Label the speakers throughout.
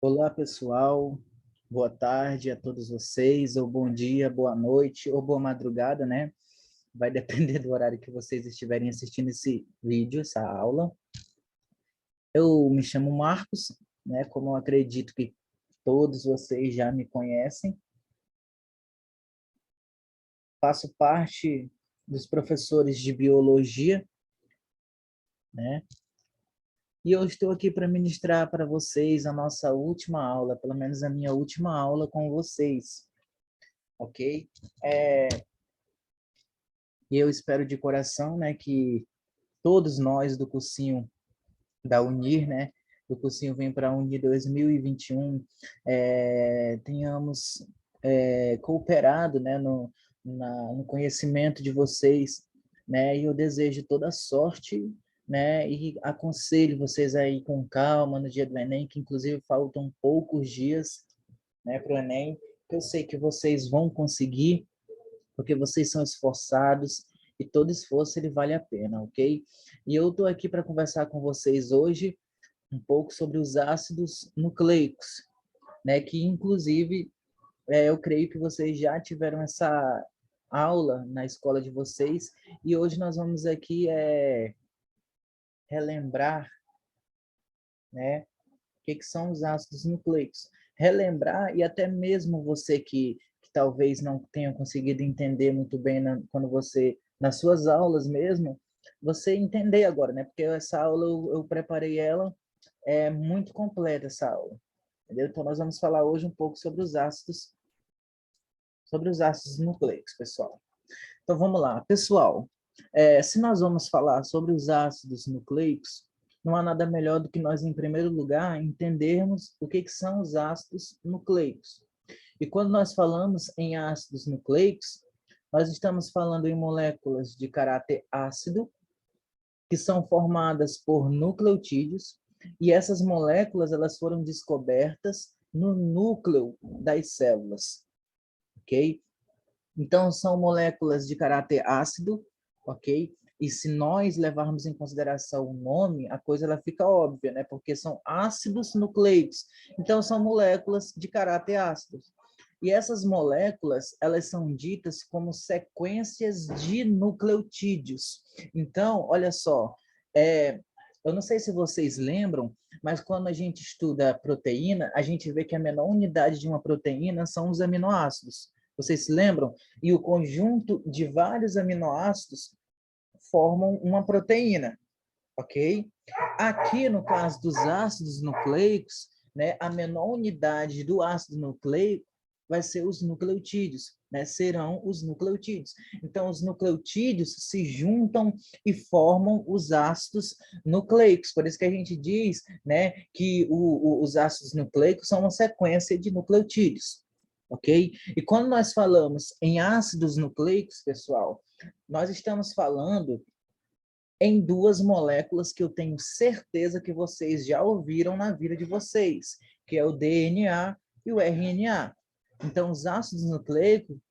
Speaker 1: Olá, pessoal. Boa tarde a todos vocês, ou bom dia, boa noite, ou boa madrugada, né? Vai depender do horário que vocês estiverem assistindo esse vídeo, essa aula. Eu me chamo Marcos, né? Como eu acredito que todos vocês já me conhecem. Faço parte dos professores de biologia, né? E eu estou aqui para ministrar para vocês a nossa última aula, pelo menos a minha última aula com vocês, ok? E eu espero de coração, né, que todos nós do cursinho da Unir, né, do cursinho Vem para a Unir 2021, tenhamos cooperado, né, no conhecimento de vocês, né, e eu desejo toda sorte, né, e aconselho vocês aí com calma no dia do Enem, que inclusive faltam poucos dias, né, para o Enem, que eu sei que vocês vão conseguir, porque vocês são esforçados e todo esforço ele vale a pena, ok? E eu estou aqui para conversar com vocês hoje um pouco sobre os ácidos nucleicos, né? Que inclusive eu creio que vocês já tiveram essa aula na escola de vocês e hoje nós vamos aqui relembrar, né? O que são os ácidos nucleicos? Relembrar e até mesmo você que talvez não tenha conseguido entender muito bem quando você, nas suas aulas mesmo, você entender agora, né? Porque essa aula eu preparei ela, é muito completa essa aula, entendeu? Então nós vamos falar hoje um pouco sobre os ácidos nucleicos, pessoal. Então vamos lá, pessoal. Se nós vamos falar sobre os ácidos nucleicos, não há nada melhor do que nós, em primeiro lugar, entendermos o que são os ácidos nucleicos. E quando nós falamos em ácidos nucleicos, nós estamos falando em moléculas de caráter ácido, que são formadas por nucleotídeos, e essas moléculas elas foram descobertas no núcleo das células, ok? Então, são moléculas de caráter ácido, ok? E se nós levarmos em consideração o nome, a coisa ela fica óbvia, né? Porque são ácidos nucleicos. Então, são moléculas de caráter ácido. E essas moléculas, elas são ditas como sequências de nucleotídeos. Então, olha só, eu não sei se vocês lembram, mas quando a gente estuda proteína, a gente vê que a menor unidade de uma proteína são os aminoácidos. Vocês se lembram? E o conjunto de vários aminoácidos formam uma proteína, ok? Aqui, no caso dos ácidos nucleicos, né, a menor unidade do ácido nucleico vai ser os nucleotídeos, né? Serão os nucleotídeos. Então, os nucleotídeos se juntam e formam os ácidos nucleicos. Por isso que a gente diz, né, que os ácidos nucleicos são uma sequência de nucleotídeos. Ok? E quando nós falamos em ácidos nucleicos, pessoal, nós estamos falando em duas moléculas que eu tenho certeza que vocês já ouviram na vida de vocês, que é o DNA e o RNA. Então, os ácidos nucleicos,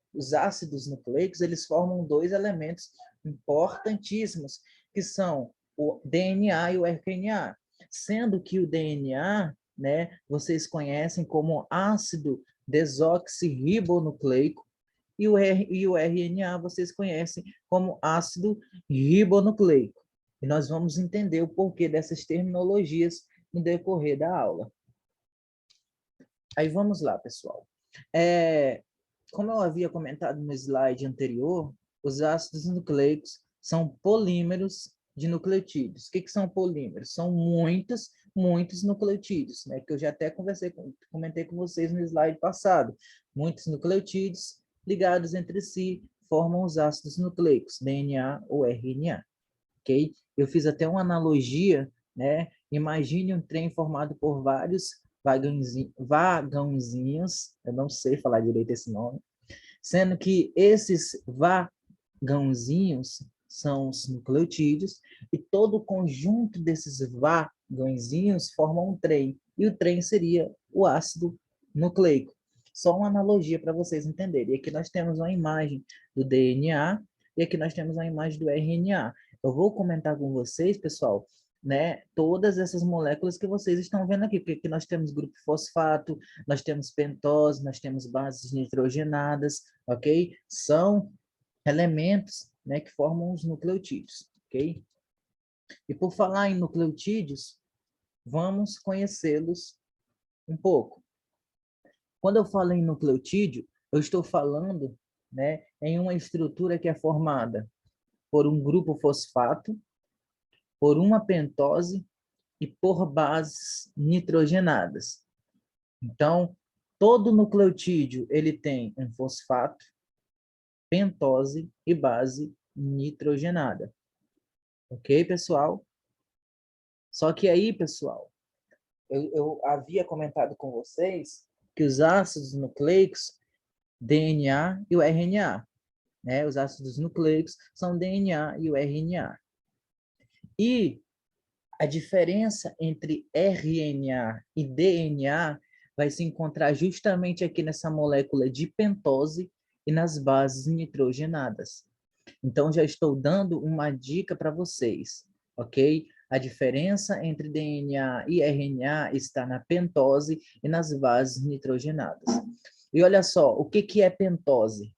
Speaker 1: eles formam dois elementos importantíssimos, que são o DNA e o RNA, sendo que o DNA, né, vocês conhecem como ácido desoxirribonucleico, e o RNA vocês conhecem como ácido ribonucleico. E nós vamos entender o porquê dessas terminologias no decorrer da aula. Aí vamos lá, pessoal. Como eu havia comentado no slide anterior, os ácidos nucleicos são polímeros de nucleotídeos. O que são polímeros? São muitos nucleotídeos, né? Que eu já até comentei com vocês no slide passado. Muitos nucleotídeos ligados entre si formam os ácidos nucleicos, DNA ou RNA. Ok? Eu fiz até uma analogia, né? Imagine um trem formado por vários vagãozinhos, eu não sei falar direito esse nome, sendo que esses vagãozinhos são os nucleotídeos e todo o conjunto desses vagãozinhos formam um trem, e o trem seria o ácido nucleico. Só uma analogia para vocês entenderem. E aqui nós temos uma imagem do DNA e aqui nós temos uma imagem do RNA. Eu vou comentar com vocês, pessoal, né, todas essas moléculas que vocês estão vendo aqui, porque aqui nós temos grupo fosfato, nós temos pentose, nós temos bases nitrogenadas, ok? São elementos, né, que formam os nucleotídeos, ok? E por falar em nucleotídeos, vamos conhecê-los um pouco. Quando eu falo em nucleotídeo, eu estou falando, né, em uma estrutura que é formada por um grupo fosfato, por uma pentose e por bases nitrogenadas. Então, todo nucleotídeo ele tem um fosfato, pentose e base nitrogenada. Ok, pessoal? Só que aí, pessoal, eu havia comentado com vocês que os ácidos nucleicos, DNA e o RNA, né? Os ácidos nucleicos são DNA e o RNA. E a diferença entre RNA e DNA vai se encontrar justamente aqui nessa molécula de pentose e nas bases nitrogenadas. Então, já estou dando uma dica para vocês, ok? A diferença entre DNA e RNA está na pentose e nas bases nitrogenadas. E olha só, o que é pentose?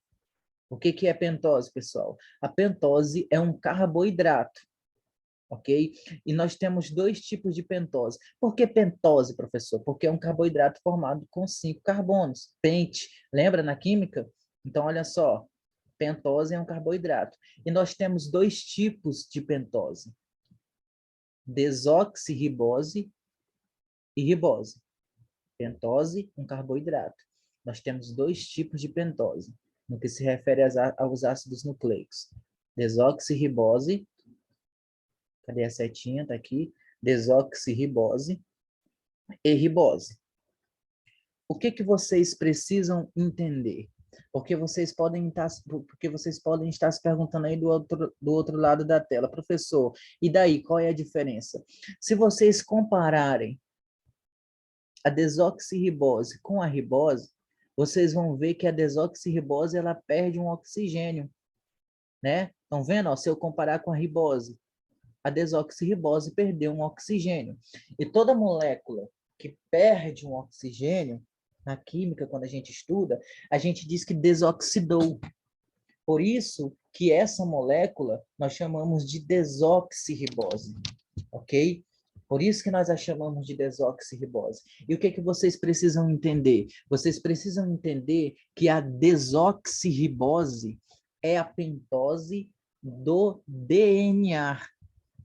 Speaker 1: O que é pentose, pessoal? A pentose é um carboidrato, ok? E nós temos dois tipos de pentose. Por que pentose, professor? Porque é um carboidrato formado com 5 carbonos. Pente, lembra na química? Então, olha só, pentose é um carboidrato. E nós temos dois tipos de pentose: desoxirribose e ribose. Pentose, um carboidrato. Nós temos dois tipos de pentose, no que se refere aos ácidos nucleicos. Desoxirribose, cadê a setinha? Está aqui. Desoxirribose e ribose. O que vocês precisam entender? Porque vocês podem estar se perguntando aí do outro lado da tela, professor, e daí, qual é a diferença? Se vocês compararem a desoxirribose com a ribose, vocês vão ver que a desoxirribose ela perde um oxigênio, né? Estão vendo? Ó, se eu comparar com a ribose, a desoxirribose perdeu um oxigênio. E toda molécula que perde um oxigênio, na química, quando a gente estuda, a gente diz que desoxidou. Por isso que essa molécula nós chamamos de desoxirribose, ok? Por isso que nós a chamamos de desoxirribose. E o que vocês precisam entender? Vocês precisam entender que a desoxirribose é a pentose do DNA,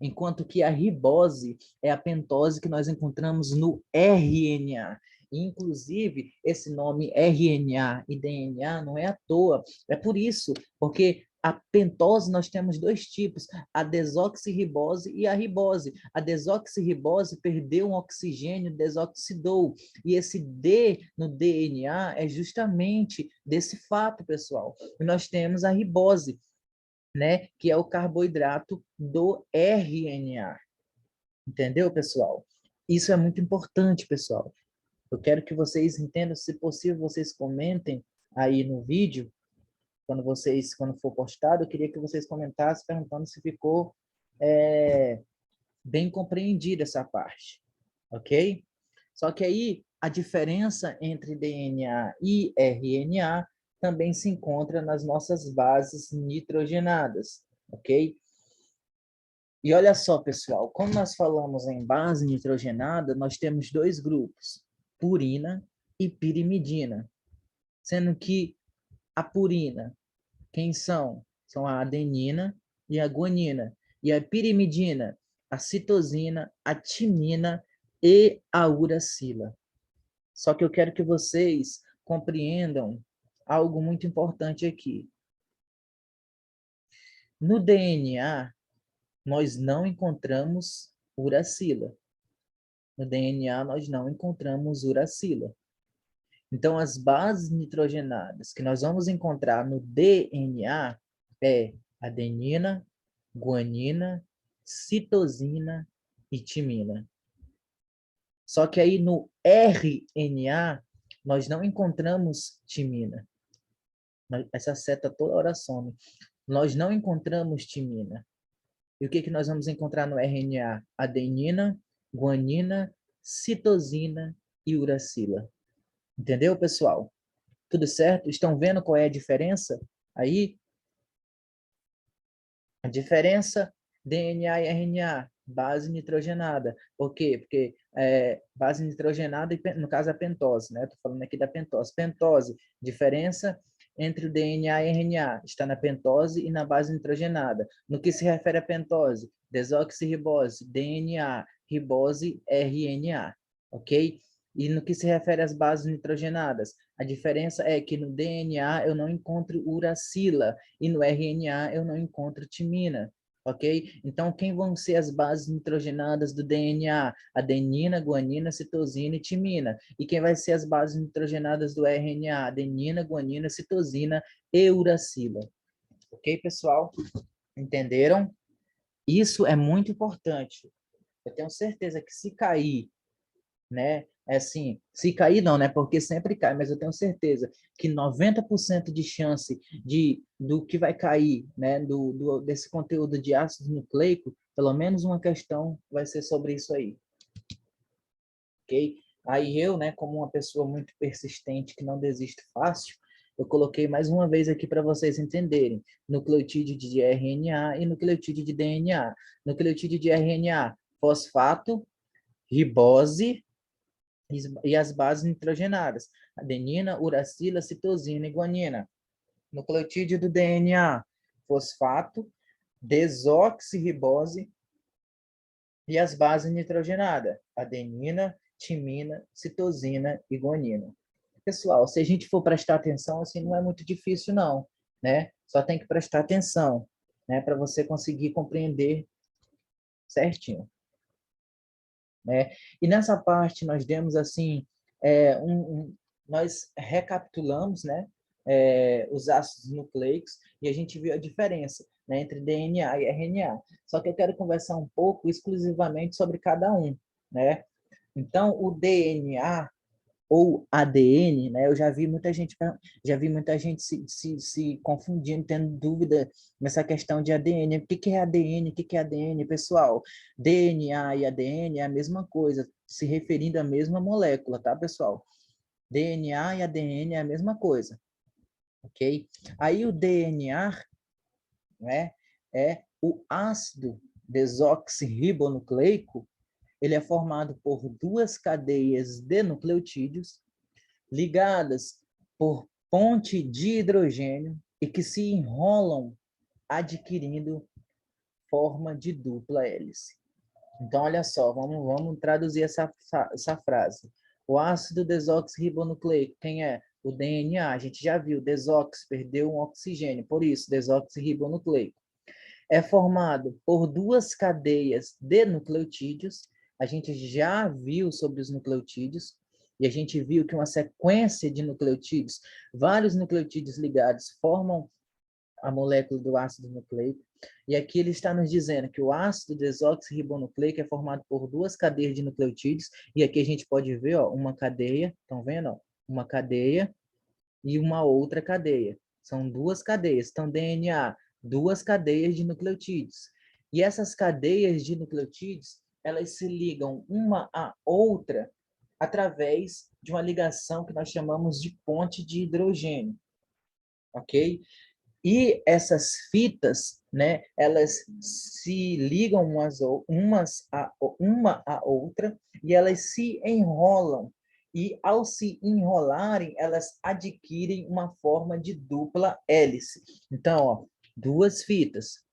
Speaker 1: enquanto que a ribose é a pentose que nós encontramos no RNA. Inclusive, esse nome RNA e DNA não é à toa, é por isso, porque a pentose nós temos dois tipos, a desoxirribose e a ribose. A desoxirribose perdeu um oxigênio, desoxidou, e esse D no DNA é justamente desse fato, pessoal. E nós temos a ribose, né, que é o carboidrato do RNA. Entendeu, pessoal? Isso é muito importante, pessoal. Eu quero que vocês entendam, se possível, vocês comentem aí no vídeo, quando for postado, eu queria que vocês comentassem perguntando se ficou bem compreendida essa parte, ok? Só que aí a diferença entre DNA e RNA também se encontra nas nossas bases nitrogenadas, ok? E olha só, pessoal, quando nós falamos em base nitrogenada, nós temos dois grupos, purina e pirimidina, sendo que a purina, quem são? São a adenina e a guanina. E a pirimidina, a citosina, a timina e a uracila. Só que eu quero que vocês compreendam algo muito importante aqui. No DNA, nós não encontramos uracila. No DNA, nós não encontramos uracila. Então, as bases nitrogenadas que nós vamos encontrar no DNA é adenina, guanina, citosina e timina. Só que aí no RNA, nós não encontramos timina. Essa seta toda hora some. Nós não encontramos timina. E o que que nós vamos encontrar no RNA? Adenina, guanina, citosina e uracila. Entendeu, pessoal? Tudo certo? Estão vendo qual é a diferença aí? A diferença DNA e RNA, base nitrogenada. Por quê? Porque base nitrogenada, no caso a pentose, né? Estou falando aqui da pentose. Pentose, diferença entre o DNA e RNA, está na pentose e na base nitrogenada. No que se refere à pentose, desoxirribose, DNA, ribose, RNA, ok? E no que se refere às bases nitrogenadas, a diferença é que no DNA eu não encontro uracila e no RNA eu não encontro timina, ok? Então, quem vão ser as bases nitrogenadas do DNA? Adenina, guanina, citosina e timina. E quem vai ser as bases nitrogenadas do RNA? Adenina, guanina, citosina e uracila. Ok, pessoal? Entenderam? Isso é muito importante. Eu tenho certeza que se cair, né? É assim, se cair não, né? Porque sempre cai, mas eu tenho certeza que 90% de chance do que vai cair, né? Desse conteúdo de ácido nucleico, pelo menos uma questão vai ser sobre isso aí, ok? Aí eu, né, como uma pessoa muito persistente, que não desiste fácil, eu coloquei mais uma vez aqui para vocês entenderem. Nucleotídeo de RNA e nucleotídeo de DNA. Nucleotídeo de RNA, fosfato, ribose, e as bases nitrogenadas, adenina, uracila, citosina e guanina. Nucleotídeo do DNA, fosfato, desoxirribose e as bases nitrogenadas, adenina, timina, citosina e guanina. Pessoal, se a gente for prestar atenção, assim, não é muito difícil não, né? Só tem que prestar atenção, né, para você conseguir compreender certinho, né? E nessa parte nós demos assim, nós recapitulamos, né, os ácidos nucleicos e a gente viu a diferença, né, entre DNA e RNA. Só que eu quero conversar um pouco exclusivamente sobre cada um, né? Então, o DNA ou ADN, né? Eu já vi muita gente se confundindo, tendo dúvida nessa questão de ADN. O que que é ADN? O que que é ADN, pessoal? DNA e ADN é a mesma coisa, se referindo à mesma molécula, tá, pessoal? DNA e ADN é a mesma coisa, ok? Aí o DNA, né, é o ácido desoxirribonucleico. Ele é formado por duas cadeias de nucleotídeos ligadas por ponte de hidrogênio e que se enrolam adquirindo forma de dupla hélice. Então, olha só, vamos traduzir essa frase. O ácido desoxirribonucleico, quem é? O DNA, a gente já viu, desox, perdeu um oxigênio, por isso, desoxirribonucleico. É formado por duas cadeias de nucleotídeos, a gente já viu sobre os nucleotídeos, e a gente viu que uma sequência de nucleotídeos, vários nucleotídeos ligados, formam a molécula do ácido nucleico. E aqui ele está nos dizendo que o ácido desoxirribonucleico é formado por duas cadeias de nucleotídeos, e aqui a gente pode ver, ó, uma cadeia, estão vendo? Ó, uma cadeia e uma outra cadeia. São duas cadeias. Então, DNA, duas cadeias de nucleotídeos. E essas cadeias de nucleotídeos, elas se ligam uma à outra através de uma ligação que nós chamamos de ponte de hidrogênio, ok? E essas fitas, né, elas se ligam uma à outra e elas se enrolam. E ao se enrolarem, elas adquirem uma forma de dupla hélice. Então, ó, duas fitas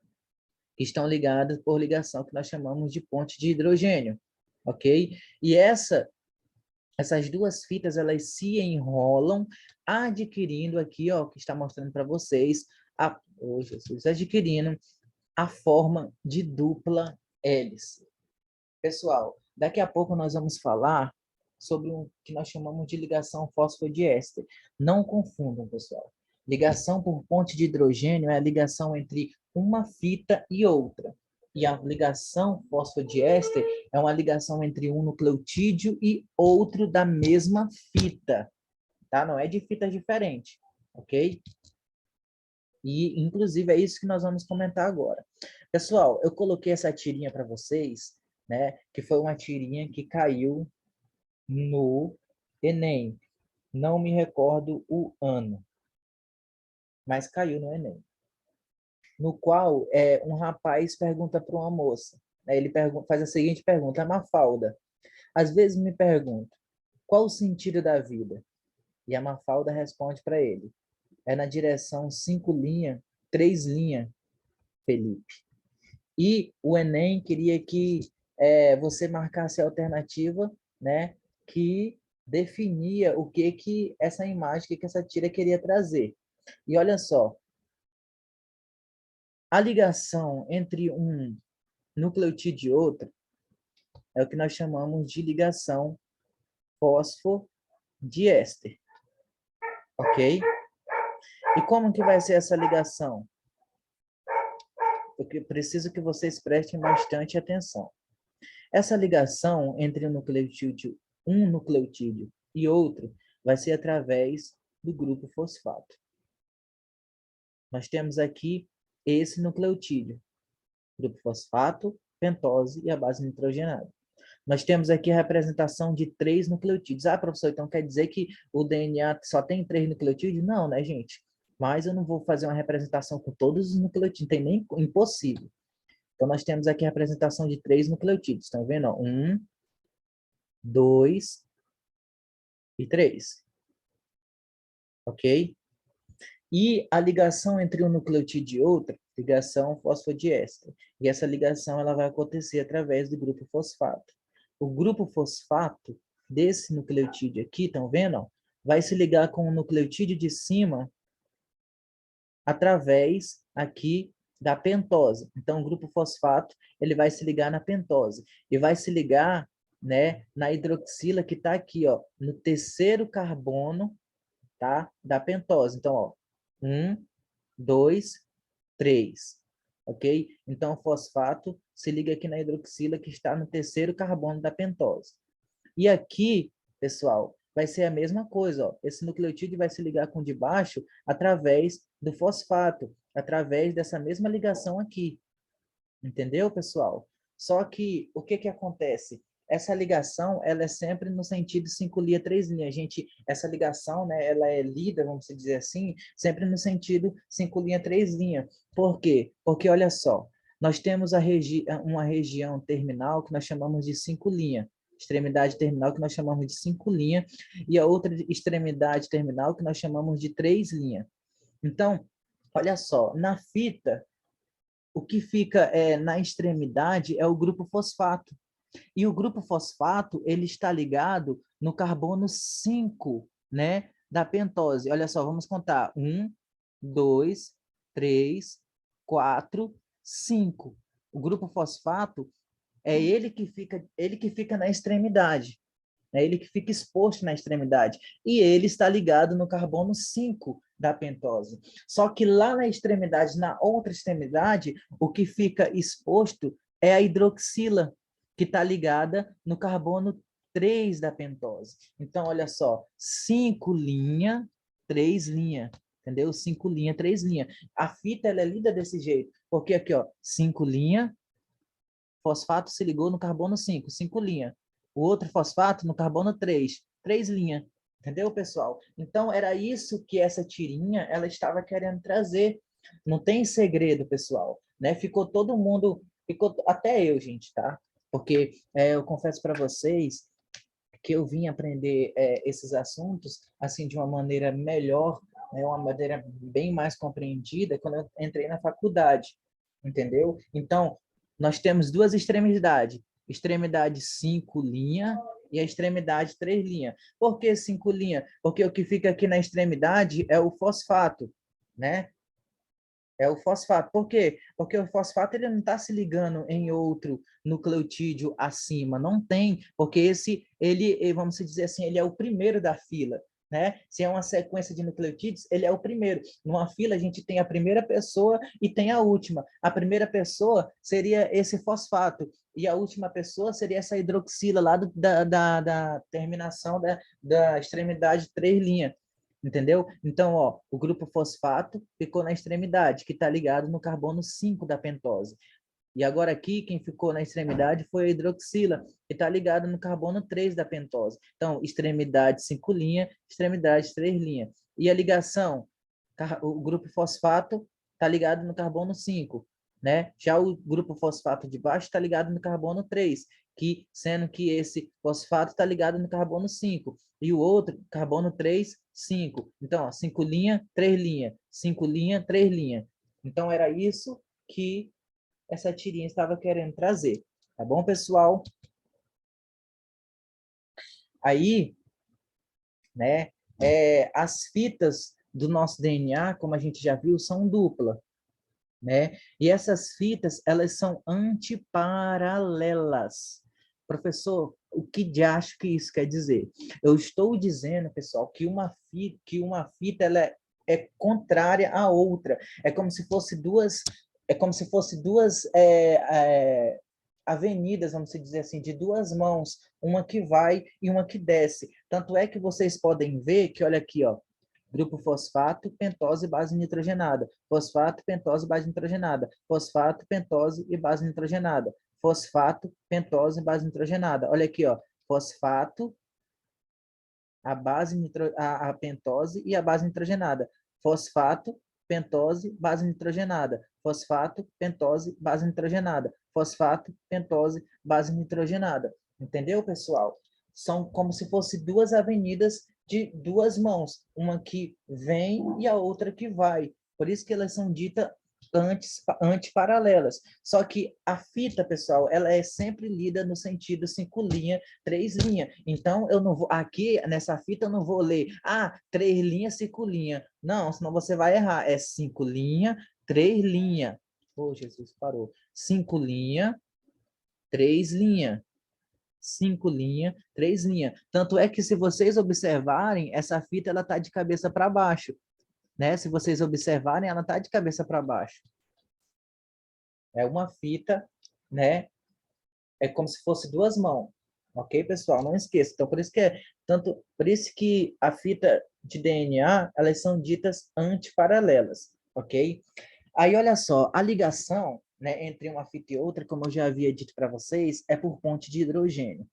Speaker 1: que estão ligadas por ligação que nós chamamos de ponte de hidrogênio, ok? E essas duas fitas, elas se enrolam, adquirindo aqui, ó, que está mostrando para vocês, adquirindo a forma de dupla hélice. Pessoal, daqui a pouco nós vamos falar sobre o que nós chamamos de ligação fosfodiéster. Não confundam, pessoal. Ligação por ponte de hidrogênio é a ligação entre uma fita e outra. E a ligação fosfodiéster é uma ligação entre um nucleotídeo e outro da mesma fita, tá? Não é de fitas diferentes, ok? E, inclusive, é isso que nós vamos comentar agora. Pessoal, eu coloquei essa tirinha para vocês, né? Que foi uma tirinha que caiu no Enem. Não me recordo o ano, mas caiu no Enem. No qual um rapaz pergunta para uma moça. Né? Ele faz a seguinte pergunta: Mafalda, às vezes me pergunto, qual o sentido da vida? E a Mafalda responde para ele: é na direção 5 linhas, 3 linhas, Felipe. E o Enem queria que você marcasse a alternativa, né, que definia o que essa imagem, que essa tira queria trazer. E olha só, a ligação entre um nucleotídeo e outro é o que nós chamamos de ligação fosfodiéster, ok? E como que vai ser essa ligação? Eu preciso que vocês prestem bastante atenção. Essa ligação entre um nucleotídeo e outro vai ser através do grupo fosfato. Nós temos aqui esse nucleotídeo, grupo fosfato, pentose e a base nitrogenada. Nós temos aqui a representação de 3 nucleotídeos. Ah, professor, então quer dizer que o DNA só tem 3 nucleotídeos? Não, né, gente? Mas eu não vou fazer uma representação com todos os nucleotídeos, não tem nem impossível. Então, nós temos aqui a representação de 3 nucleotídeos. Estão vendo? 1, 2 e 3. Ok? E a ligação entre um nucleotídeo e outro, ligação fosfodiéster. E essa ligação ela vai acontecer através do grupo fosfato. O grupo fosfato desse nucleotídeo aqui, estão vendo? Vai se ligar com o nucleotídeo de cima através aqui da pentose. Então, o grupo fosfato ele vai se ligar na pentose e vai se ligar, né, na hidroxila que está aqui, ó, no terceiro carbono, tá, da pentose. Então, ó, 1, 2, 3, ok? Então, o fosfato se liga aqui na hidroxila que está no terceiro carbono da pentose. E aqui, pessoal, vai ser a mesma coisa, ó. Esse nucleotídeo vai se ligar com o de baixo através do fosfato, através dessa mesma ligação aqui. Entendeu, pessoal? Só que o que acontece? Essa ligação, ela é sempre no sentido 5 linhas, 3 linhas. Gente, essa ligação, né, ela é lida, vamos dizer assim, sempre no sentido 5 linhas, 3 linhas. Por quê? Porque, olha só, nós temos uma região terminal que nós chamamos de 5 linhas, extremidade terminal que nós chamamos de 5 linhas, e a outra extremidade terminal que nós chamamos de 3 linhas. Então, olha só, na fita, o que fica na extremidade é o grupo fosfato. E o grupo fosfato, ele está ligado no carbono 5, né, da pentose. Olha só, vamos contar. 1, 2, 3, 4, 5. O grupo fosfato é ele que fica na extremidade. É ele que fica exposto na extremidade. E ele está ligado no carbono 5 da pentose. Só que lá na extremidade, na outra extremidade, o que fica exposto é a hidroxila, que está ligada no carbono 3 da pentose. Então, olha só, 5 linha, 3 linha, entendeu? 5 linha, 3 linha. A fita ela é lida desse jeito, porque aqui, ó, 5 linha, fosfato se ligou no carbono 5, 5 linha. O outro fosfato no carbono 3, 3 linha. Entendeu, pessoal? Então, era isso que essa tirinha ela estava querendo trazer. Não tem segredo, pessoal. Né? Ficou todo mundo, ficou até eu, gente, tá? Porque eu confesso para vocês que eu vim aprender esses assuntos assim de uma maneira melhor, né? Uma maneira bem mais compreendida quando eu entrei na faculdade, entendeu? Então, nós temos duas extremidades, extremidade 5 linha e a extremidade 3 linha. Por que 5 linha? Porque o que fica aqui na extremidade é o fosfato, né? É o fosfato. Por quê? Porque o fosfato ele não está se ligando em outro nucleotídeo acima. Não tem, porque ele, vamos dizer assim, ele é o primeiro da fila. Né? Se é uma sequência de nucleotídeos, ele é o primeiro. Numa fila, a gente tem a primeira pessoa e tem a última. A primeira pessoa seria esse fosfato, e a última pessoa seria essa hidroxila lá da terminação da extremidade 3 linha. Entendeu? Então, ó, o grupo fosfato ficou na extremidade, que está ligado no carbono 5 da pentose. E agora aqui, quem ficou na extremidade foi a hidroxila, que está ligado no carbono 3 da pentose. Então, extremidade 5 linha, extremidade 3 linha. E a ligação, o grupo fosfato está ligado no carbono 5, né? Já o grupo fosfato de baixo está ligado no carbono 3, sendo que esse fosfato está ligado no carbono 5, e o outro, carbono 3, 5. Então, ó, 5 linha, 3 linha, 5 linha, 3 linha. Então, era isso que essa tirinha estava querendo trazer. Tá bom, pessoal? Aí, né, as fitas do nosso DNA, como a gente já viu, são dupla, né? E essas fitas, elas são antiparalelas. Professor, o que de acho que isso quer dizer? Eu estou dizendo, pessoal, que uma fita ela é contrária à outra. É como se fosse duas avenidas, vamos dizer assim, de duas mãos, uma que vai e uma que desce. Tanto é que vocês podem ver que, olha aqui, ó, grupo fosfato, pentose, base nitrogenada. Fosfato, pentose, base nitrogenada. Fosfato, pentose e base nitrogenada. Fosfato, pentose, base nitrogenada. Olha aqui, ó. Fosfato, a pentose e a base nitrogenada. Fosfato, pentose, base nitrogenada. Fosfato, pentose, base nitrogenada. Fosfato, pentose, base nitrogenada. Entendeu, pessoal? São como se fossem duas avenidas de duas mãos, uma que vem e a outra que vai. Por isso que elas são ditas antiparalelas. Só que a fita, pessoal, ela é sempre lida no sentido 5 linha, 3 linha. Então, eu não vou, aqui nessa fita eu não vou ler, 3 linha, 5 linha. Não, senão você vai errar. É 5 linha, 3 linha. Oh, Jesus, parou. 5 linha, 3 linha. 5 linha, 3 linha. Tanto é que se vocês observarem, essa fita ela tá de cabeça para baixo, né? Se vocês observarem, ela tá de cabeça para baixo. É uma fita, né? É como se fosse duas mãos. Ok, pessoal? Não esqueça. Então, por isso que a fita de DNA, elas são ditas antiparalelas, ok? Aí, olha só, a ligação, né, entre uma fita e outra, como eu já havia dito para vocês, é por ponte de hidrogênio.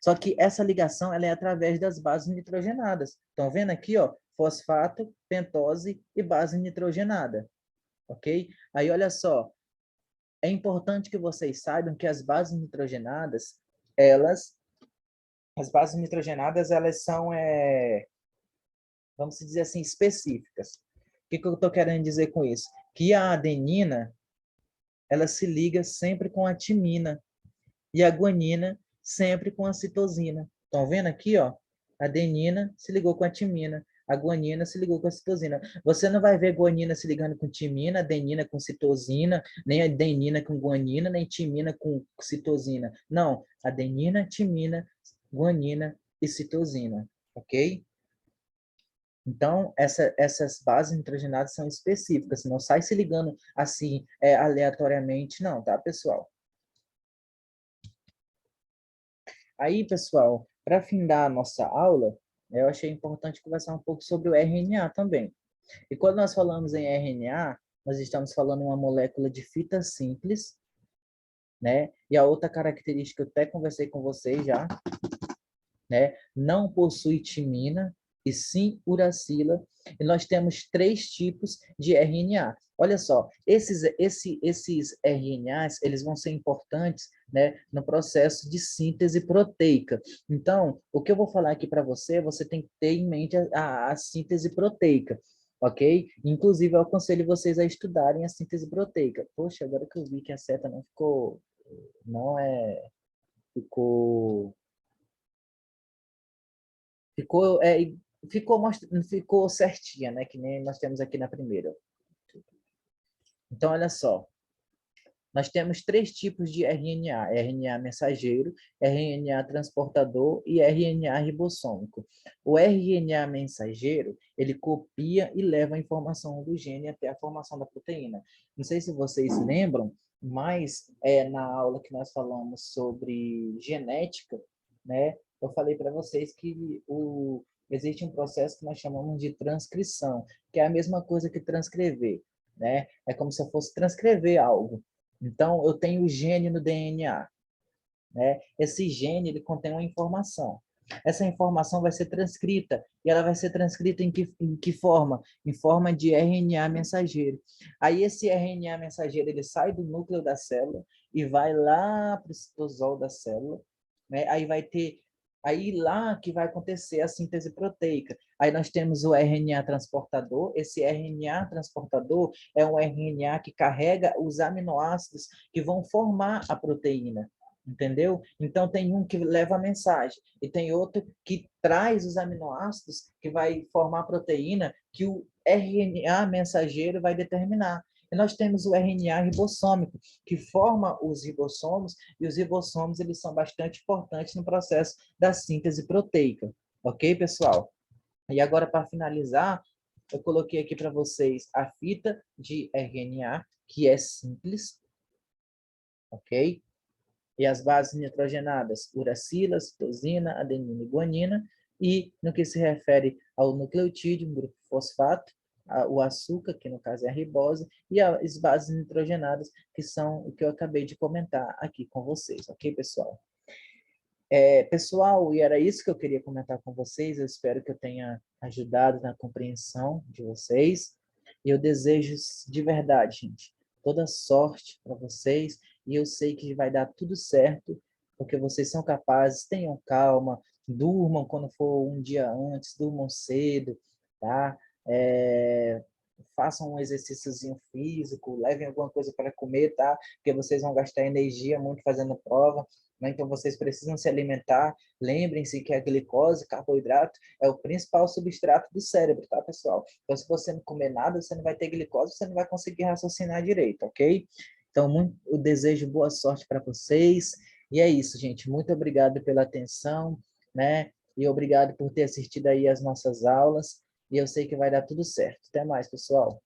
Speaker 1: Só que essa ligação, ela é através das bases nitrogenadas. Estão vendo aqui, ó? Fosfato, pentose e base nitrogenada, ok? Aí, olha só, é importante que vocês saibam que elas, as bases nitrogenadas, elas são, vamos dizer assim, específicas. O que eu estou querendo dizer com isso? Que a adenina, ela se liga sempre com a timina e a guanina sempre com a citosina. Estão vendo aqui, ó? A adenina se ligou com a timina. A guanina se ligou com a citosina. Você não vai ver guanina se ligando com timina, adenina com citosina, nem adenina com guanina, nem timina com citosina. Não, adenina, timina, guanina e citosina, ok? Então, essas bases nitrogenadas são específicas, não sai se ligando assim, aleatoriamente, não, tá, pessoal? Aí, pessoal, para findar a nossa aula, eu achei importante conversar um pouco sobre o RNA também. E quando nós falamos em RNA, nós estamos falando uma molécula de fita simples, né? E a outra característica, eu até conversei com vocês já, né? Não possui timina, e sim uracila. E nós temos 3 tipos de RNA. Olha só, esses RNAs, eles vão ser importantes, né, no processo de síntese proteica. Então, o que eu vou falar aqui para você, você tem que ter em mente a síntese proteica, ok? Inclusive, eu aconselho vocês a estudarem a síntese proteica. Poxa, agora que eu vi que a seta não ficou, não é, ficou Ficou, ficou certinha, né? Que nem nós temos aqui na primeira. Então, olha só. Nós temos 3 tipos de RNA. RNA mensageiro, RNA transportador e RNA ribossômico. O RNA mensageiro, ele copia e leva a informação do gene até a formação da proteína. Não sei se vocês lembram, mas na aula que nós falamos sobre genética, né? Eu falei para vocês que existe um processo que nós chamamos de transcrição, que é a mesma coisa que transcrever, né? É como se eu fosse transcrever algo. Então, eu tenho o gene no DNA, né? Esse gene, ele contém uma informação. Essa informação vai ser transcrita, e ela vai ser transcrita em que forma? Em forma de RNA mensageiro. Aí esse RNA mensageiro, ele sai do núcleo da célula e vai lá para o citosol da célula, né? Aí lá que vai acontecer a síntese proteica. Aí nós temos o RNA transportador. Esse RNA transportador é um RNA que carrega os aminoácidos que vão formar a proteína. Entendeu? Então, tem um que leva a mensagem e tem outro que traz os aminoácidos que vai formar a proteína que o RNA mensageiro vai determinar. E nós temos o RNA ribossômico, que forma os ribossomos, e os ribossomos eles são bastante importantes no processo da síntese proteica. Ok, pessoal? E agora, para finalizar, eu coloquei aqui para vocês a fita de RNA, que é simples, ok? E as bases nitrogenadas, uracila, citosina, adenina e guanina, e no que se refere ao nucleotídeo, um grupo fosfato, o açúcar, que no caso é a ribose, e as bases nitrogenadas, que são o que eu acabei de comentar aqui com vocês, ok, pessoal? Pessoal, e era isso que eu queria comentar com vocês, eu espero que eu tenha ajudado na compreensão de vocês, e eu desejo de verdade, gente, toda sorte para vocês, e eu sei que vai dar tudo certo, porque vocês são capazes, tenham calma, durmam quando for um dia antes, durmam cedo, tá? Façam um exercíciozinho físico, levem alguma coisa para comer, tá? Porque vocês vão gastar energia muito fazendo prova, né? Então vocês precisam se alimentar. Lembrem-se que a glicose, carboidrato, é o principal substrato do cérebro, tá, pessoal? Então, se você não comer nada, você não vai ter glicose, você não vai conseguir raciocinar direito, ok? Então, eu desejo boa sorte para vocês. E é isso, gente. Muito obrigado pela atenção, né? E obrigado por ter assistido aí as nossas aulas. E eu sei que vai dar tudo certo. Até mais, pessoal.